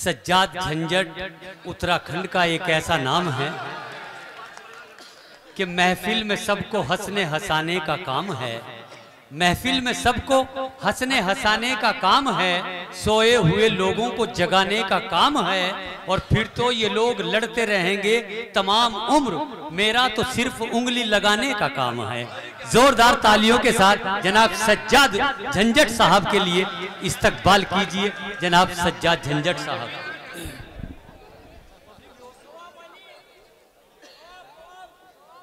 सज्जाद झंझट उत्तराखंड का एक ऐसा नाम है कि महफिल में सबको हंसने हंसाने का काम है। महफिल में सबको हंसने हंसाने का काम है, सोए हुए लोगों को जगाने का काम है। और फिर तो ये लोग लड़ते रहेंगे तमाम उम्र, मेरा तो सिर्फ उंगली लगाने का काम है। जोरदार तालियों के साथ जनाब सज्जाद झंझट साहब के लिए इस्तकबाल कीजिए। जनाब सज्जाद झंझट साहब।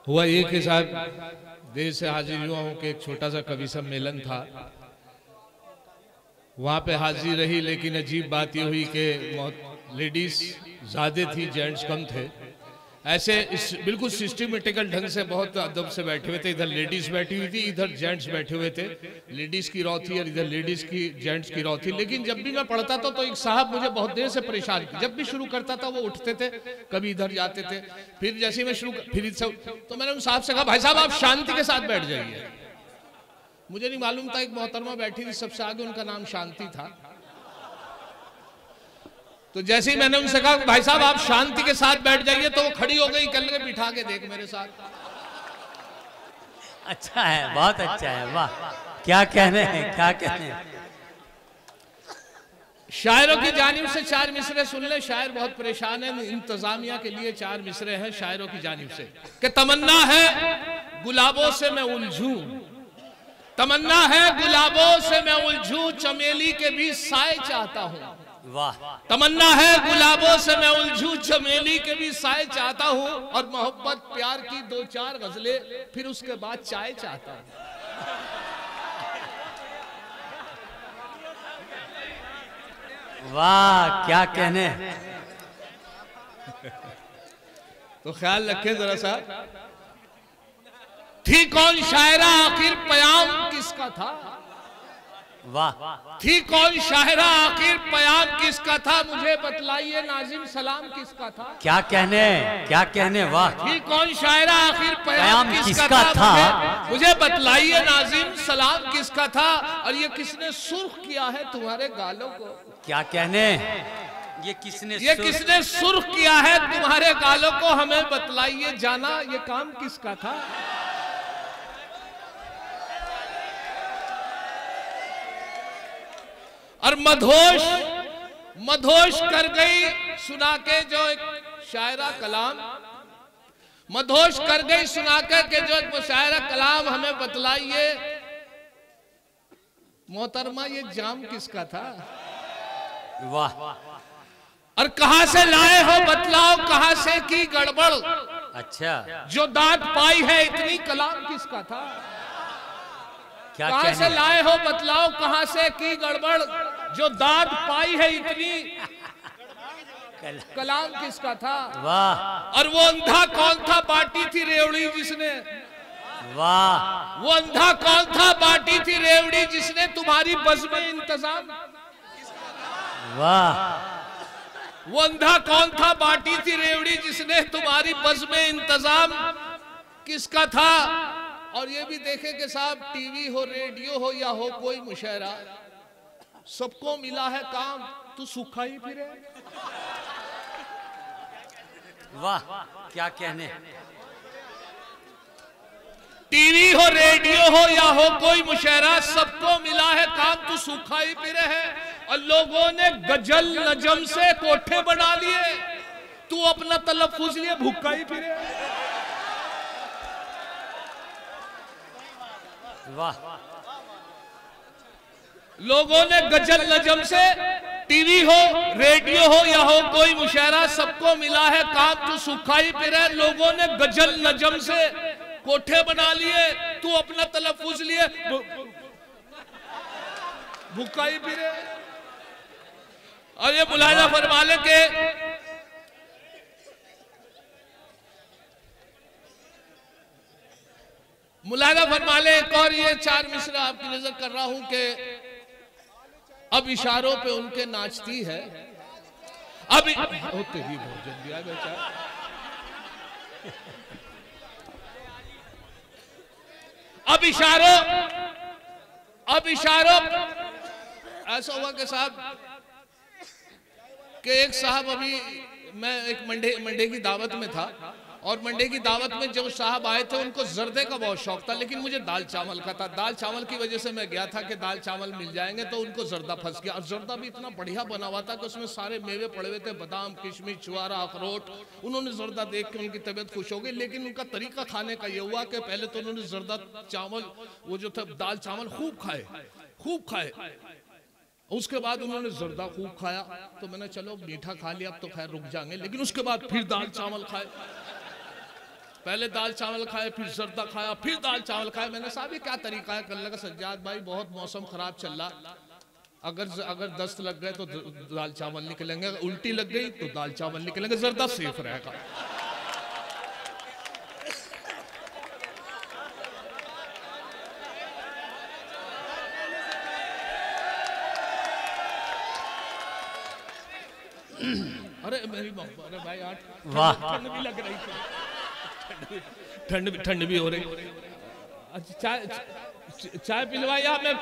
हुआ ये कि साहब देर से हाजिर हुआ हूँ कि एक छोटा सा कवि सम्मेलन था, वहां पे हाजिर रही, लेकिन अजीब बात ये हुई कि लेडीज ज्यादा थी, जेंट्स कम थे। ऐसे बिल्कुल सिस्टमेटिकल ढंग से बहुत अदब से बैठे हुए थे। इधर लेडीज बैठी हुई थी, इधर जेंट्स बैठे हुए थे। लेडीज की रौ थी और इधर लेडीज की जेंट्स की रौ थी। लेकिन जब भी मैं पढ़ता था तो एक साहब मुझे बहुत देर से परेशान किया। जब भी शुरू करता था वो उठते थे, कभी इधर जाते थे, फिर जैसे मैं शुरू फिर तो मैंने उन साहब से कहा, भाई साहब आप शांति के साथ बैठ जाइए। मुझे नहीं मालूम था, एक मोहतरमा बैठी थी सबसे आगे, उनका नाम शांति था। तो जैसे ही मैंने उनसे कहा भाई साहब आप शांति के साथ बैठ जाइए, तो वो खड़ी हो गई, कल के बिठा के देख मेरे साथ। अच्छा है, बहुत अच्छा है, वाह क्या कहने हैं, क्या कहने हैं। शायरों की जानिब से 4 मिसरे सुन ले। शायर बहुत परेशान है, इंतजामिया के लिए 4 मिसरे हैं शायरों की जानिब से कि तमन्ना है गुलाबों से मैं उलझूं, तमन्ना है गुलाबों से मैं उलझूं, चमेली के भी साए चाहता हूं। वाह। तमन्ना है गुलाबों से मैं उलझूं, चमेली के भी साए चाहता हूं, और मोहब्बत प्यार की 2-4 गजलें, फिर उसके बाद चाय चाहता हूं। वाह क्या कहने। तो ख्याल रखें जरा सा, थी कौन शायरा आखिर पयाम किसका था। वाह। थी कौन शायरा आखिर पयाम किसका था, मुझे बतलाइए नाजिम सलाम किसका था। क्या कहने, क्या कहने, वाह। थी कौन शायरा आखिर पयाम किसका था, मुझे बतलाइए नाजिम सलाम किसका था, और ये किसने सुर्ख किया है तुम्हारे गालों को। क्या कहने, ये किसने सुर्ख किया है तुम्हारे गालों को, हमें बतलाइए जाना ये काम किसका था। और मधोश कर गई सुना के जो एक शायरा कलाम, मधोश कर गई सुना के जो एक शायरा कलाम, हमें बतलाइए मोहतरमा ये जाम किसका था। वाह। और कहां से लाए हो बतलाओ, कहां से की गड़बड़, अच्छा जो दाद पाई है इतनी कलाम किसका था। कहां से लाए हो बतलाओ, कहां से की गड़बड़, जो दाद पाई है इतनी कलाम किसका था। वाह। और वो अंधा कौन था बाटी थी रेवड़ी जिसने, वाह। वो अंधा कौन था बाटी थी रेवड़ी जिसने तुम्हारी बज़्म इंतजाम। वाह। वो अंधा कौन था बाटी थी रेवड़ी जिसने तुम्हारी बज़्म इंतजाम किसका था। और ये भी देखे कि साहब टीवी हो, रेडियो हो या हो कोई मुशायरा, सबको मिला है काम, तू सूखा ही फिरे। वाह क्या कहने। टीवी हो, रेडियो हो या हो कोई मुशायरा, सबको मिला है काम, तू सूखा ही फिरे है। और लोगों ने गजल नजम से कोठे बना लिए, तू अपना तलफ्फुज़ लिए भूखा ही फिरे। वाह। लोगों ने गजल नजम से, टीवी हो, रेडियो हो या हो कोई मुशायरा, सबको मिला है काम, तू सूखा ही फिरे। लोगों ने गजल नजम से कोठे बना लिए, तू अपना तलफ्फुज़ लिए भूखा ही फिरे। और ये मुलाहिजा फरमा ले के मुलाहिजा फरमा ले, एक और ये 4 मिसरा आपकी नजर कर रहा हूं कि अब इशारों पे उनके नाचती है। अब होते ही बहुत जल्दी आ बेचारा। अब इशारों ऐसा हुआ कि साहब कि एक साहब, अभी मैं एक मंडे की दावत में था, और मंडे की दावत में जो साहब आए थे उनको जर्दे का बहुत शौक था, लेकिन मुझे दाल चावल का था। दाल चावल की वजह से मैं गया था कि दाल चावल मिल जाएंगे, तो उनको जर्दा फंस गया। और जर्दा भी इतना बढ़िया बना हुआ था कि उसमें सारे मेवे पड़े हुए थे, बादाम, किशमिश, छुआरा, अखरोट। उन्होंने जर्दा देख के उनकी तबीयत खुश हो गई, लेकिन उनका तरीका खाने का ये हुआ कि पहले तो उन्होंने जर्दा चावल, वो जो था दाल चावल खूब खाए। उसके बाद उन्होंने जर्दा खूब खाया। तो मैंने चलो मीठा खा लिया, अब तो खैर रुक जाएंगे, लेकिन उसके बाद फिर दाल चावल खाए। पहले दाल चावल खाए, फिर जर्दा खाया, फिर दाल चावल खाए। मैंने साहब ये क्या तरीका है? कल लगा सज्जाद भाई बहुत मौसम खराब चल रहा, अगर दस्त लग गए तो दाल चावल निकलेंगे, अगर उल्टी लग गई तो दाल चावल निकलेंगे, जर्दा सेफ रहेगा। अरे मेरी अरे भाई यार, ठंड भी लग रही थी, ठंड भी हो रही। अच्छा चाय पिलवाइए मैं।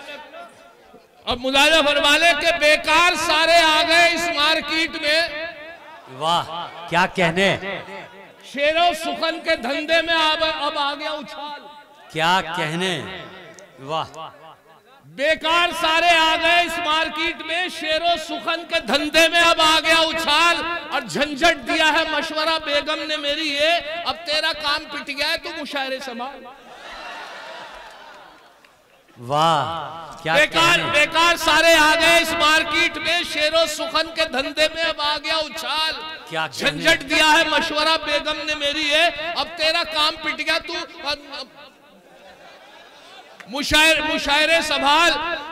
अब मुलाजा फरमाले के बेकार सारे आ गए इस मार्केट में। वाह क्या कहने, शेरों सुखन के धंधे में अब आ गया उछाल। क्या कहने, वाह। बेकार सारे आ गए इस मार्केट में, शेरों सुखन के धंधे में अब आ गया उछाल। और झंझट दिया है मशवरा बेगम ने मेरी ये, अब तेरा काम पिट गया है, तू मुशायरे संभाल। वाह क्या बेकार सारे आ गए इस मार्केट में, शेरों सुखन के धंधे में अब आ गया उछाल। क्या झंझट दिया है मशवरा बेगम ने मेरी ये, अब तेरा काम पिट गया, तू मुशायरे संभाल।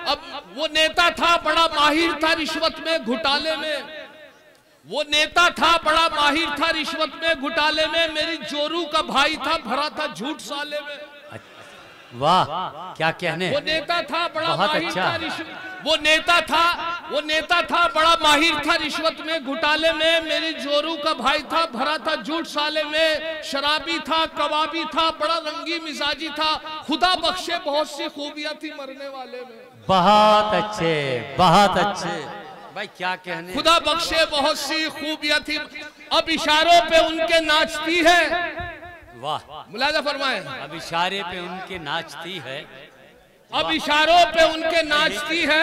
अब वो नेता था बड़ा माहिर था रिश्वत में घोटाले में, वो नेता था बड़ा माहिर था रिश्वत में घोटाले में, मेरी जोरू का भाई था भरा था झूठ साले में। वाह क्या कहने, वो नेता था बड़ा बहुत माहिर अच्छा। था वो नेता था बड़ा माहिर था रिश्वत में घोटाले में, मेरी जोरू का भाई था भरा था झूठ साले में। शराबी था, कबाबी था, बड़ा रंगी मिजाजी था, खुदा बख्शे बहुत सी खूबियां थी मरने वाले में। बहुत अच्छे भाई, क्या कहने, खुदा बख्शे बहुत सी खूबियां थी, अब इशारों पे उनके नाचती है। वाह मुलाजा फरमाए, अब इशारे पे उनके नाचती है, अब इशारों पे उनके नाचती है।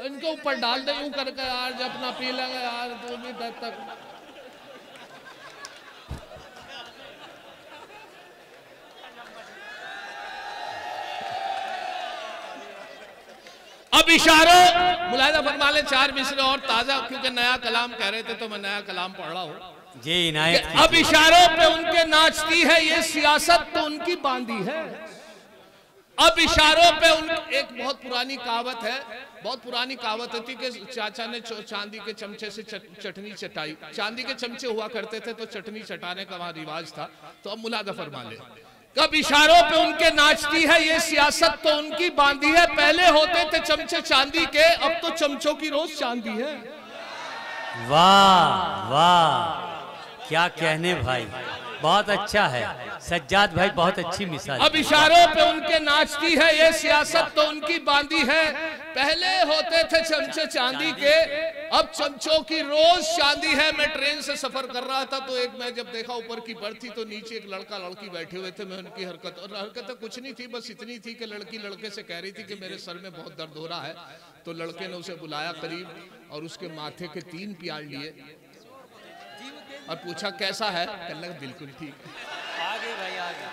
इनके ऊपर डाल दे यूं करके यार, जब अपना पी लेंगे यार तो भी तब तक। अब इशारों, मुलाजा फरमा ले 4 मिसरे और ताजा, क्योंकि नया कलाम कह रहे थे तो मैं नया कलाम पढ़ रहा हूँ जी इनायत। अब इशारों पे उनके नाचती है ये सियासत तो उनकी बांधी है। अब इशारों पे एक बहुत पुरानी कहावत थी कि चाचा ने चांदी के चमचे से चटनी चटाई। चांदी के चमचे हुआ करते थे तो चटनी चटाने का वहां रिवाज था। तो अब मुलाजा फरमा ले, कब इशारों पे उनके नाचती है ये सियासत तो उनकी बांधी है। पहले होते थे चमचे चांदी के, अब तो चमचों की रोज चांदी है। वाह वाह क्या कहने भाई, बहुत अच्छा है सज्जाद भाई, बहुत अच्छी मिसाल। अब इशारों पे उनके नाचती है ये सियासत तो उनकी बांधी है। पहले होते थे चमचे चांदी के, अब चमचों की रोज चांदी है। मैं ट्रेन से सफर कर रहा था तो मैं जब देखा ऊपर की बर्थ थी तो नीचे एक लड़का लड़की बैठे हुए थे। मैं उनकी हरकत कुछ नहीं थी, बस इतनी थी कि लड़की लड़के से कह रही थी कि मेरे सर में बहुत दर्द हो रहा है। तो लड़के ने उसे बुलाया करीब और उसके माथे के 3 प्यार लिए और पूछा कैसा है? कहने लगा बिल्कुल ठीक। आगे भाई आगे,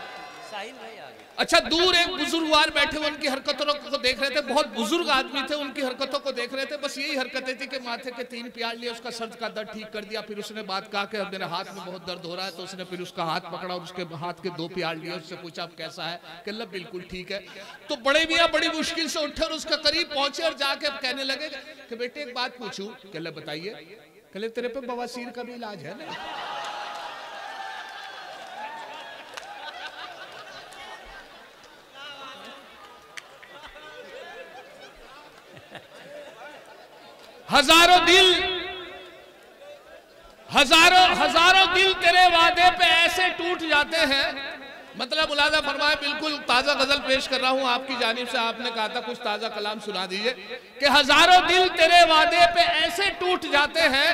साहिल भाई आगे। अच्छा, दूर एक बुजुर्गवार बैठे हुए उनकी हरकतों को देख रहे थे। बहुत बुजुर्ग आदमी थे, उनकी हरकतों को देख रहे थे। बस यही हरकतें थी कि माथे के 3 प्यार लिए, उसका सर का दर्द ठीक कर दिया। फिर उसने बात कहा कि मेरे हाथ में बहुत दर्द हो रहा है। तो उसने फिर उसका हाथ पकड़ा और उसके हाथ के 2 प्यार लिए। उससे पूछा अब कैसा है? कहने बिल्कुल ठीक है। तो बड़े मियां बड़ी मुश्किल से उठे और उसके करीब पहुंचे और जाके कहने लगे कि बेटे एक बात पूछूं। कहने बताइए। कहले तेरे पे बवासीर का भी इलाज है ना? हजारों दिल तेरे वादे पे ऐसे टूट जाते हैं मतलब मुलाजा फरमाए, बिल्कुल ताजा गजल पेश कर रहा हूं आपकी जानिब से। आपने कहा था कुछ ताजा कलाम सुना दीजिए कि हजारों दिल तेरे वादे पे ऐसे टूट जाते हैं,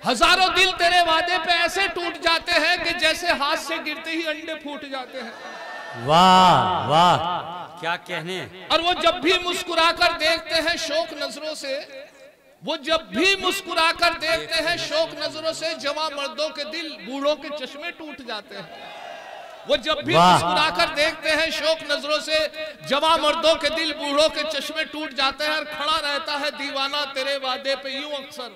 हजारों दिल तेरे वादे पे ऐसे टूट जाते हैं कि जैसे हाथ से गिरते ही अंडे फूट जाते हैं। वाह वाह, क्या कहने। और वो जब भी मुस्कुराकर देखते हैं शौक नजरों से, वो जब भी मुस्कुराकर देखते हैं शौक नजरों से, जवां मर्दों के दिल बूढ़ों के चश्मे टूट जाते हैं। वो जब भी मुस्कुराकर देखते हैं शौक नजरों से, जवां मर्दों के दिल बूढ़ों के चश्मे टूट जाते हैं। और खड़ा रहता है दीवाना तेरे वादे पे यूं अक्सर,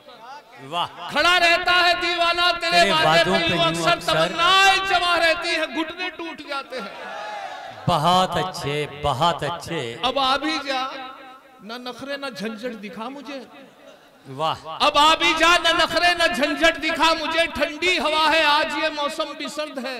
वाह, खड़ा रहता है दीवाना तेरे वादे पे यूं अक्सर, तमन्नाएं जमा रहती है, घुटने टूट जाते हैं। बहुत अच्छे, बहुत अच्छे। अब आ भी जा, ना नखरे ना झंझट दिखा मुझे। वाह, अब आ भी जा, ना नखरे ना झंझट दिखा मुझे, ठंडी हवा है आज ये मौसम भी सर्द है।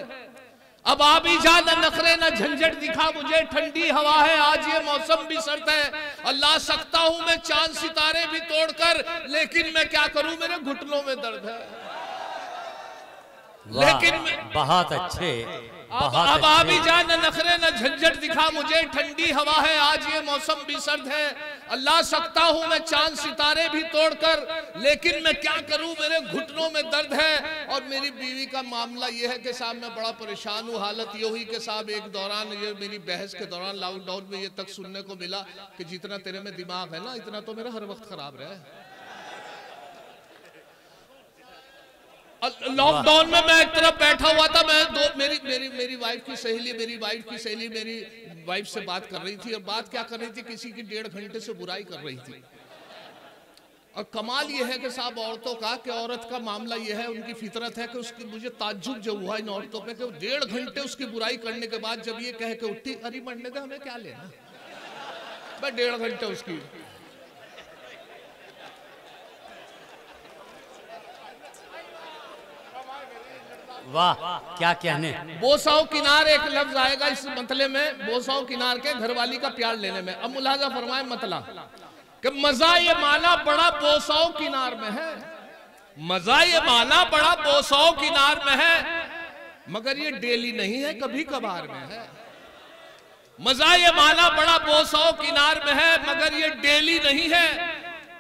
अब आ भी जा, ना नखरे ना झंझट दिखा मुझे, ठंडी हवा है आज ये मौसम भी सर्द है। अल्लाह सकता हूं मैं चांद सितारे भी तोड़कर, लेकिन मैं क्या करूं मेरे घुटनों में दर्द है। लेकिन बहुत अच्छे, अब आ भी जा, न नखरे न झंझट दिखा मुझे, ठंडी हवा है आज ये मौसम भी सर्द है। अल्लाह सकता हूं मैं चांद सितारे भी तोड़कर, लेकिन मैं क्या करूं मेरे घुटनों में दर्द है। और मेरी बीवी का मामला ये है कि साहब मैं बड़ा परेशान हूं। हालत ये हुई कि साहब एक दौरान ये मेरी बहस के दौरान लॉकडाउन में ये तक सुनने को मिला कि जितना तेरे में दिमाग है ना, इतना तो मेरा हर वक्त खराब रहा है। लॉकडाउन में मैं एक तरफ बैठा हुआ था, मैं मेरी वाइफ की सहेली मेरी वाइफ से बात कर रही थी। और बात क्या कर रही थी, किसी की 1.5 घंटे से बुराई कर रही थी। और कमाल ये है कि साहब औरतों का, कि औरत का मामला ये है, उनकी फितरत है कि उसकी, मुझे ताज्जुब जो हुआ इन औरतों पे कि 1.5 घंटे उसकी बुराई करने के बाद जब ये कह के उठी, अरे मरने दे, हमें क्या लेना, मैं 1.5 घंटे उसकी। वाह, क्या कहने। बोसाओ किनार एक लफ्ज आएगा इस मतले में, बोसाओ किनार के घरवाली का प्यार लेने में। अब मुलाजा फरमाए मतला कि मजा ये माना बड़ा बोसाओ किनार में है, मजा ये माना बड़ा बोसाओ किनार में है, मगर ये डेली नहीं है, कभी कभार में है। मजा ये माना बड़ा बोसाओ किनार में है, मगर ये डेली नहीं है,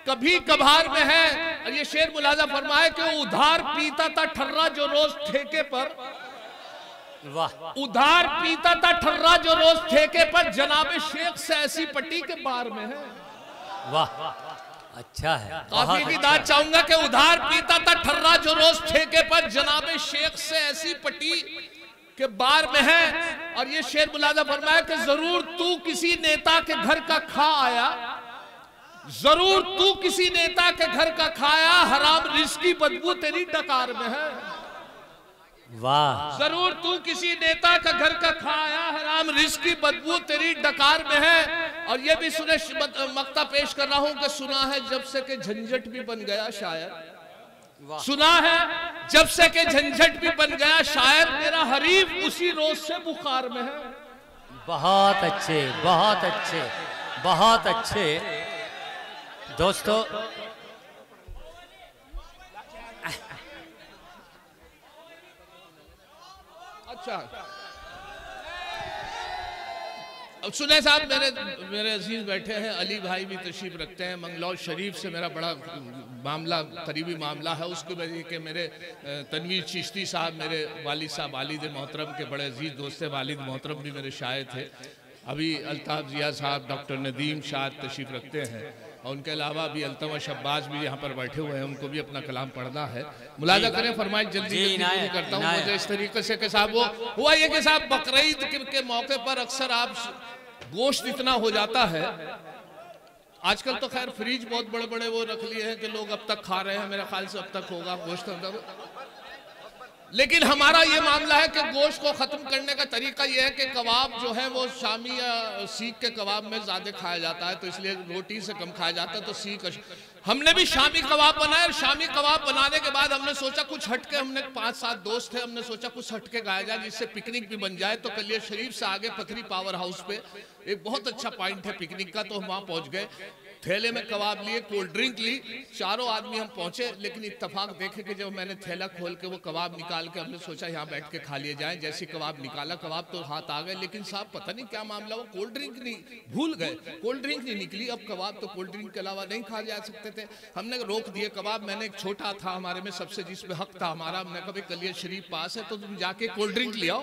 कभी कभार में है। और ये शेर मुलाजा फरमाए कि उधार पीता था ठर्रा जो रोज ठेके पर, वाह, उधार पीता था ठर्रा जो रोज ठेके पर, जनाबे शेख से ऐसी पट्टी के बार में है। वाह, अच्छा है। काफी की दाद चाहूंगा कि उधार पीता था ठर्रा जो रोज ठेके पर, जनाबे शेख से ऐसी पट्टी के बार में है। और ये शेर मुलाजा फरमाया कि जरूर तू किसी नेता के घर का खा आया, जरूर तू किसी नेता के घर का खाया, हराम रिस्क की बदबू तेरी डकार में है। वाह, जरूर तू किसी नेता का घर का खाया, हराम रिस्क की बदबू तेरी डकार में है। और ये भी सुने, मक्ता पेश कर रहा हूं कि सुना है जब से के झंझट भी बन गया शायर, सुना है जब से के झंझट भी बन गया शायर, मेरा हरीफ उसी रोज से बुखार में है। बहुत अच्छे, बहुत अच्छे, बहुत अच्छे। दोस्तों, अच्छा अब सुने साहब, मेरे अजीज बैठे हैं, अली भाई भी तशरीफ रखते हैं। मंगलौर शरीफ से मेरा बड़ा मामला, करीबी मामला है। उसकी वजह के मेरे तनवीर चिश्ती साहब, मेरे वालिद साहब, वालिद मोहतरम के बड़े अजीज दोस्त थे, वालिद मोहतरम भी मेरे शायर थे। अभी अल्ताफ जिया साहब, डॉक्टर नदीम शाह तशरीफ रखते हैं। और उनके अलावा भी अल्तमा शब्बाज भी यहाँ पर बैठे हुए हैं, उनको भी अपना कलाम पढ़ना है। मुलाजा करें, फरमाइश जल्दी जल्दी करता हूँ। मुझे इस तरीके से कि साहब वो हुआ ये कि साहब बकरीद के मौके पर अक्सर आप गोश्त इतना हो जाता है। आजकल तो खैर फ्रिज बहुत बड़े बड़े वो रख लिए हैं कि लोग अब तक खा रहे हैं, मेरे ख्याल से अब तक होगा गोश्त। लेकिन हमारा ये मामला है कि गोश्त को खत्म करने का तरीका ये है कि कबाब जो है वो शामी या सीख के कबाब में ज्यादा खाया जाता है, तो इसलिए रोटी से कम खाया जाता है। तो सीख हमने भी शामी कबाब बनाया, और शामी कबाब बनाने के बाद हमने सोचा कुछ हटके, हमने 5-7 दोस्त थे, हमने सोचा कुछ हटके गाया जाए जिससे पिकनिक भी बन जाए। तो कलियर शरीफ से आगे पथरी पावर हाउस पे एक बहुत अच्छा पॉइंट है पिकनिक का, तो हम वहां पहुंच गए। थैले में कबाब लिए, कोल्ड ड्रिंक ली, चारों आदमी हम पहुंचे। लेकिन इत्तेफाक देखे कि जब मैंने थैला खोल के वो कबाब निकाल के हमने सोचा यहाँ बैठ के खा लिए जाए, जैसे कबाब निकाला, कबाब तो हाथ आ गए, लेकिन साहब पता नहीं क्या मामला, वो कोल्ड ड्रिंक नहीं, भूल गए, कोल्ड ड्रिंक नहीं निकली। अब कबाब तो कोल्ड ड्रिंक के अलावा नहीं खा जा सकते थे, हमने रोक दिए कबाब। मैंने एक छोटा था हमारे में सबसे जिसमें हक था हमारा, हमने कभी कलियर शरीफ पास है तो तुम जाके कोल्ड ड्रिंक ले आओ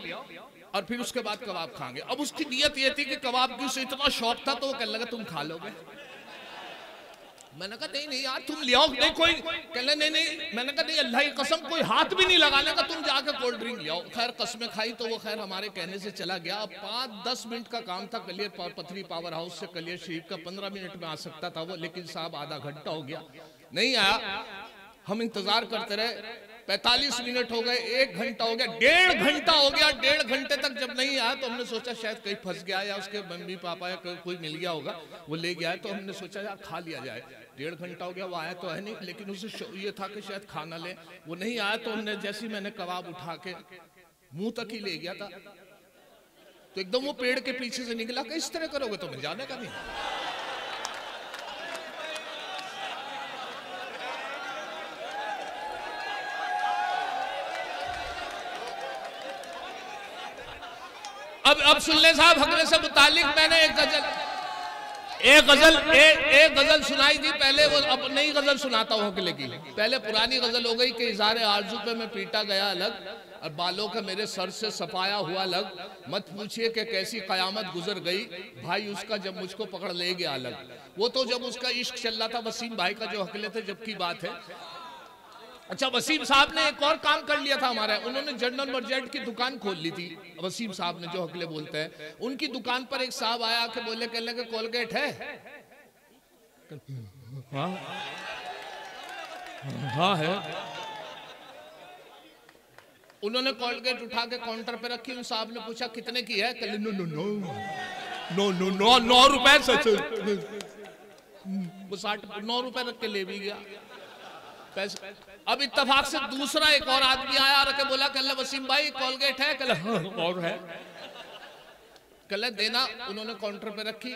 और फिर उसके बाद कबाब खाएंगे। अब उसकी नीयत ये थी कि कबाब की उसे इतना शौक था तो वो कहने लगा तुम खा लोगे। मैंने कहा नहीं नहीं यार तुम ले आओ, नहीं कोई कहने नहीं नहीं, मैंने कहा नहीं अल्लाह की कसम कोई हाथ भी नहीं लगाने का, तुम जाके कोल्ड ड्रिंक ले आओ। खैर कसमें खाई तो वो खैर हमारे कहने से चला गया। अब 5-10 मिनट का काम था कलियर पथरी पावर हाउस से कलियर शरीफ का, 15 मिनट में आ सकता था वो, लेकिन साहब आधा घंटा हो गया नहीं आया। हम इंतजार करते रहे, 45 मिनट हो गए, 1 घंटा हो गया, 1.5 घंटा हो गया। 1.5 घंटे तक जब नहीं आया तो हमने सोचा शायद कहीं फंस गया या उसके मम्मी पापा या कोई मिल गया होगा, वो ले गया है, तो हमने सोचा यार खा लिया जाए। 1.5 घंटा हो गया, वो आया तो है नहीं, लेकिन उसे ये था कि शायद खाना ले, वो नहीं आया। तो हमने जैसे मैंने कबाब उठा के मुंह तक ही ले गया था तो एकदम वो पेड़ के पीछे से निकला कि इस तरह करोगे तो मैं जाने का नहीं। अब सुन ले साहब, हकले से मुतालिक मैंने एक गजल सुनाई थी पहले, वो अब नई गजल सुनाता हूँ हकले की। पहले पुरानी गजल हो गई कि इज़ारे आरज़ू पे मैं पीटा गया अलग, और बालों का मेरे सर से सफाया हुआ लग, मत पूछिए कि कैसी कयामत गुजर गई भाई उसका जब मुझको पकड़ ले गया अलग। वो तो जब उसका इश्क चल रहा था वसीम भाई का जो हकले थे जब की बात है। अच्छा वसीम साहब ने एक और काम कर लिया था हमारा, उन्होंने जनरल मर्चेंट की दुकान खोल ली थी। वसीम साहब ने जो हकले बोलते हैं, उनकी दुकान पर एक साहब आया कि बोले कहने लगे कोलगेट है? हाँ हाँ है। उन्होंने कोलगेट उठा के काउंटर पे रखी, उन साहब ने पूछा कितने की है? कहले no no no no no no 9 रुपए। वो 9 रुपए रख के ले भी गया पैसे। अब इत्तेफाक से दूसरा एक और आदमी आया और बोला कल वसीम भाई कोलगेट है? कल हाँ और है। कल देना। उन्होंने काउंटर पे रखी,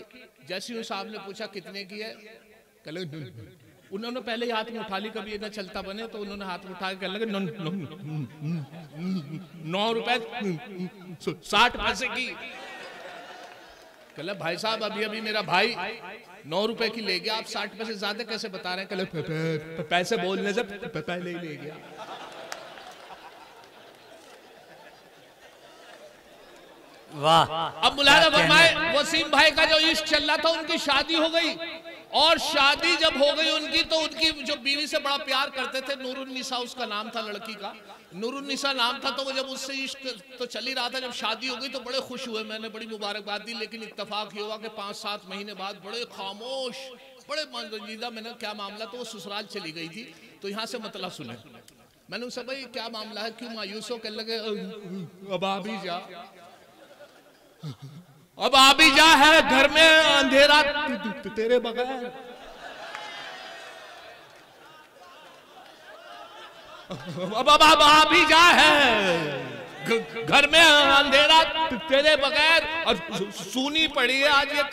जैसे उस साहब ने पूछा कितने की है? कल उन्होंने पहले ही हाथ में उठा ली, कभी ना चलता बने तो उन्होंने हाथ में उठा के कह लगे 9 रुपए 60 पैसे की। कल भाई साहब अभी अभी मेरा भाई 9 रुपए की ले गया, आप 60 पैसे ज्यादा कैसे बता रहे हैं? कल पैसे बोलने से पहले ही ले गया। वाह। अब मुलाजा फरमाए, वसीम भाई का जो इश्क चल रहा था उनकी शादी हो गई, और शादी जब हो गई उनकी तो उनकी जो बीवी से बड़ा प्यार करते थे, नूरुन्निसा उसका नाम था लड़की का, नूरुन्निसा नाम था। तो वो जब उससे इश्क तो चल ही रहा था, जब शादी हो गई तो बड़े खुश हुए, मैंने बड़ी मुबारकबाद दी। लेकिन इत्तेफाक ये हुआ कि 5-7 महीने बाद बड़े खामोश, बड़े रंजीदा, मैंने क्या मामला, तो वो ससुराल चली गई थी। तो यहाँ से मतलब सुने, मैंने उनसे भाई क्या मामला है, क्यों मायूस हो? कहने लगे अब आ भी जा, अब आ भी जा, है घर में अंधेरा तेरे बगैर। अब आ भी जा, है घर में अंधेरा तेरे बगैर, और सूनी पड़ी है आज ये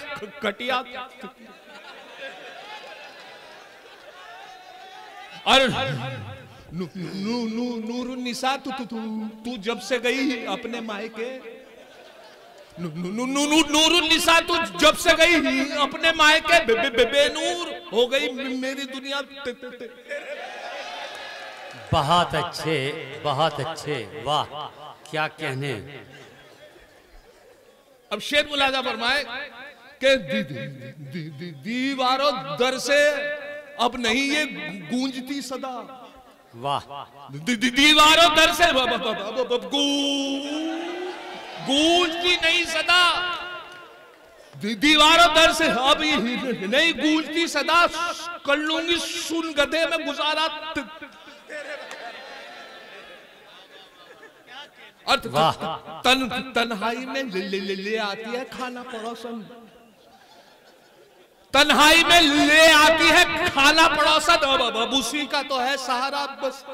खटिया। और नूरुन्निसा तू जब से गई अपने मायके, नूरुन्निसा तू जब से गई अपने मायके बेनूर हो गई मेरी दुनिया। बहुत अच्छे, बहुत अच्छे, वाह क्या कहने। अब शेर मुलाजा फरमाए कि दीवारों दर से अब नहीं ये गूंजती सदा। वाह। दीवारों दर से गूंजती नहीं सदा, दीवारों दर से अब नहीं गूंजती सदा, कर लूंगी सुन गधे में गुजारा। तन्हाई में ले आती है खाना पड़ोसन, तन्हाई में ले आती है खाना पड़ोसन, अब उसी का तो है सहारा बस।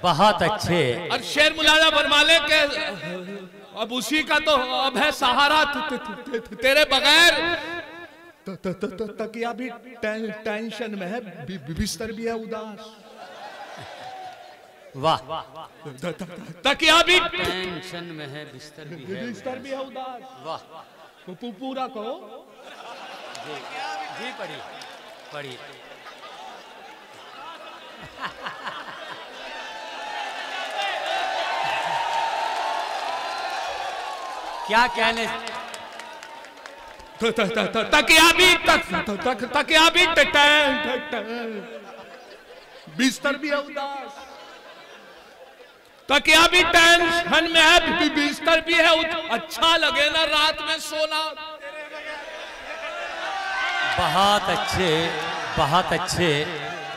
बहुत अच्छे। और शेर मुलाजा फरमा ले के अब उसी का तो अब है सहारा तेरे बगैर, तकिया भी टेंशन में है, बिस्तर भी है उदास। वाह, तकिया भी टेंशन में है, बिस्तर भी है उदास। वाह, पूरा कहो जी जी, पढ़िए। क्या कहने, तकिया भी बिस्तर भी है उदास। तकिया भी टेंशन में है, बिस्तर भी है। अच्छा लगे ना रात में सोना। बहुत अच्छे, बहुत अच्छे।